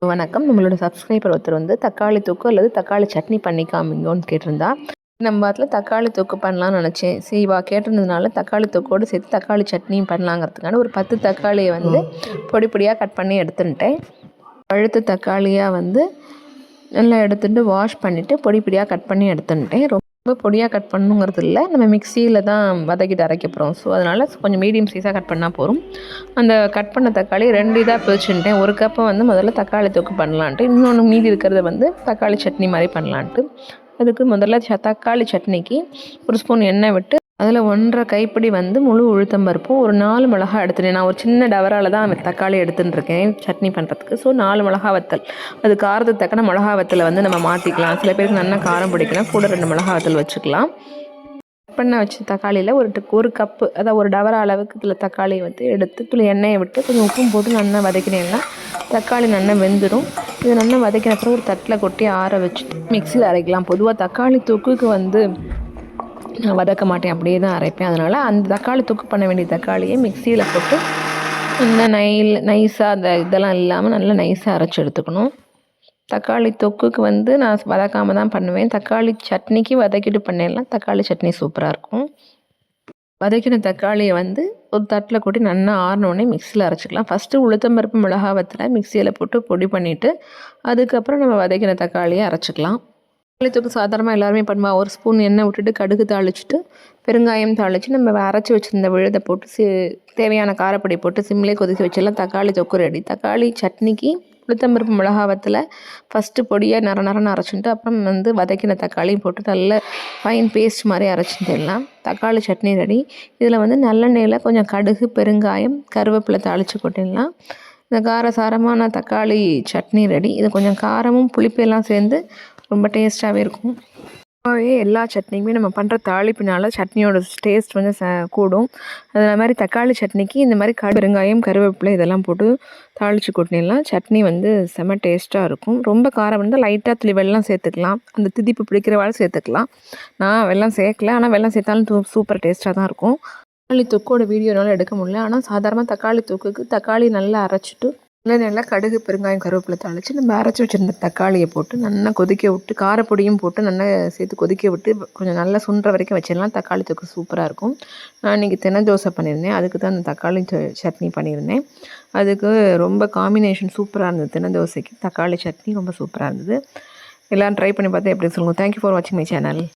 வணக்கம். நம்மளோட சப்ஸ்கிரைபர் ஒருத்தர் வந்து தக்காளி தொக்கு அல்லது தக்காளி சட்னி பண்ணி காமிங்கன்னு கேட்டிருந்தா. நம்ம பாட்டில் தக்காளி தொக்கு பண்ணலான்னு நினச்சேன். இவா கேட்டிருந்ததுனால தக்காளி தொக்கோடு சேர்த்து தக்காளி சட்னியும் பண்ணலாங்கிறதுக்கான ஒரு 10 தக்காளியை வந்து பொடி பொடியாக கட் பண்ணி எடுத்துட்டேன். பழுத்த தக்காளியாக வந்து நல்லா எடுத்துகிட்டு வாஷ் பண்ணிவிட்டு பொடி பொடியாக கட் பண்ணி எடுத்துட்டேன். ரொம்ப பொடியாக கட் பண்ணணுங்கிறது இல்லை, நம்ம மிக்சியில் தான் வதக்கிட்டு அரைக்க போகிறோம். ஸோ அதனால் கொஞ்சம் மீடியம் சைஸாக கட் பண்ணால் போதும். அந்த கட் பண்ண தக்காளி 2 இதாக பிரிச்சுட்டேன். ஒரு கப்பை வந்து முதல்ல தக்காளி தொக்கு பண்ணலான்ட்டு, இன்னொன்று மீதி இருக்கிறத வந்து தக்காளி சட்னி மாதிரி பண்ணலான்ட்டு. அதுக்கு முதல்ல தக்காளி சட்னிக்கு ஒரு ஸ்பூன் எண்ணெய் விட்டு அதில் 1.5 கைப்பிடி வந்து முழு உளுத்தம்பருப்பும் ஒரு 4 மிளகா எடுத்துட்டேன். நான் ஒரு சின்ன டவரால் தான் தக்காளி எடுத்துட்டுருக்கேன் சட்னி பண்ணுறதுக்கு. ஸோ 4 மிளகா வத்தல், அது காரத்துக்கு தக்கன மிளகா வத்தலை வந்து நம்ம மாற்றிக்கலாம். சில பேருக்கு நல்லா காரம் பிடிக்கலாம், கூட 2 மிளகா வத்தல் வச்சுக்கலாம். கட் பண்ண வச்ச தக்காளியில் ஒரு கப்பு, அதாவது ஒரு டவரா அளவுக்கு இதில் தக்காளியை வந்து எடுத்து எண்ணெயை விட்டு கொஞ்சம் உப்பும் போட்டு நல்லா வதக்கினேன்னா தக்காளி நல்லா வெந்துடும். இது நல்லா வதக்கின அப்புறம் ஒரு தட்டில் கொட்டி ஆற வச்சுட்டு மிக்சியில் அரைக்கலாம். பொதுவாக தக்காளி தொக்குக்கு வந்து நான் வதக்க மாட்டேன், அப்படியே தான் அரைப்பேன். அதனால் அந்த தக்காளி தொக்கு பண்ண வேண்டிய தக்காளியை மிக்சியில் போட்டு நல்லா நைஸாக அந்த இதெல்லாம் இல்லாமல் நல்லா நைஸாக அரைச்சி எடுத்துக்கணும். தக்காளி தொக்குக்கு வந்து நான் வதக்காமல் தான் பண்ணுவேன். தக்காளி சட்னிக்கு வதக்கிட்டு பண்ணிடலாம். தக்காளி சட்னி சூப்பராக இருக்கும். வதக்கின தக்காளியை வந்து ஒரு தட்டில் கொட்டி நல்லா ஆறினோடனே மிக்சியில் அரைச்சிக்கலாம். ஃபஸ்ட்டு உளுத்தம்பருப்பு மிளகா வத்தலை மிக்சியில் போட்டு பொடி பண்ணிவிட்டு அதுக்கப்புறம் நம்ம வதக்கின தக்காளியை அரைச்சிக்கலாம். தக்காளி தொக்கு சாதாரணமாக எல்லாருமே பண்ணுவாள். ஒரு ஸ்பூன் எண்ணெய் விட்டுட்டு கடுகு தாளிச்சிட்டு பெருங்காயம் தாளித்து நம்ம அரைச்சி வச்சுருந்த விழுதை போட்டு தேவையான காரப்பொடி போட்டு சிம்லேயே கொதிக்க வச்சிடலாம். தக்காளி தொக்கு ரெடி. தக்காளி சட்னிக்கு உளுத்தம்பருப்பு மிளகா வத்தலை ஃபஸ்ட்டு பொடியாக நரன்னு அரைச்சிட்டு அப்புறம் வந்து வதக்கின தக்காளியும் போட்டு நல்ல ஃபைன் பேஸ்ட் மாதிரி அரைச்சிட்டுலாம் தக்காளி சட்னி ரெடி. இதில் வந்து நல்லெண்ணெயில் கொஞ்சம் கடுகு, பெருங்காயம், கருவேப்பிலை தாளித்து கொட்டிடலாம். இந்த காரசாரமான தக்காளி சட்னி ரெடி. இது கொஞ்சம் காரமும் புளிப்பெல்லாம் சேர்ந்து ரொம்ப டேஸ்ட்டாகவே இருக்கும். எல்லா சட்னியுமே நம்ம பண்ணுற தாளிப்பினால சட்னியோட டேஸ்ட் வந்து கூடும். அது மாதிரி தக்காளி சட்னிக்கு இந்த மாதிரி பெருங்காயம், கருவேப்பிலை இதெல்லாம் போட்டு தாளித்து கொட்டினலாம் சட்னி வந்து செம்ம டேஸ்ட்டாக இருக்கும். ரொம்ப காரம் வந்து லைட்டாக வெல்லம் சேர்த்துக்கலாம். அந்த திதிப்பு பிடிக்கிறவாள் சேர்த்துக்கலாம். நான் வெல்லம் சேர்க்கல, ஆனால் வெல்லம் சேர்த்தாலும் சூப்பர் டேஸ்ட்டாக தான் இருக்கும். தக்காளி தொக்கோட வீடியோனால எடுக்க முடியல, ஆனால் சாதாரணமாக தக்காளி தொக்குக்கு தக்காளி நல்லா அரைச்சிட்டு நல்லா கடுகு, பெருங்காயம், கருவேப்பிலை தாளித்து நம்ம அரைச்சி வச்சுருந்த தக்காளியை போட்டு நல்லா கொதிக்க விட்டு காரப்பொடியும் போட்டு நல்லா சேர்த்து கொதிக்க விட்டு கொஞ்சம் நல்லா சுண்டுற வரைக்கும் வச்சிடலாம். தக்காளி தொக்கு சூப்பராக இருக்கும். நான் இன்றைக்கி தோசை பண்ணியிருந்தேன், அதுக்கு தான் அந்த தக்காளி சட்னி பண்ணியிருந்தேன். அதுக்கு ரொம்ப காம்பினேஷன் சூப்பராக இருந்தது. தோசைக்கு தக்காளி சட்னி ரொம்ப சூப்பராக இருந்தது. எல்லோரும் ட்ரை பண்ணி பார்த்தா எப்படி சொல்லுங்கள். தேங்க்யூ ஃபார் வாட்சிங் மை சேனல்.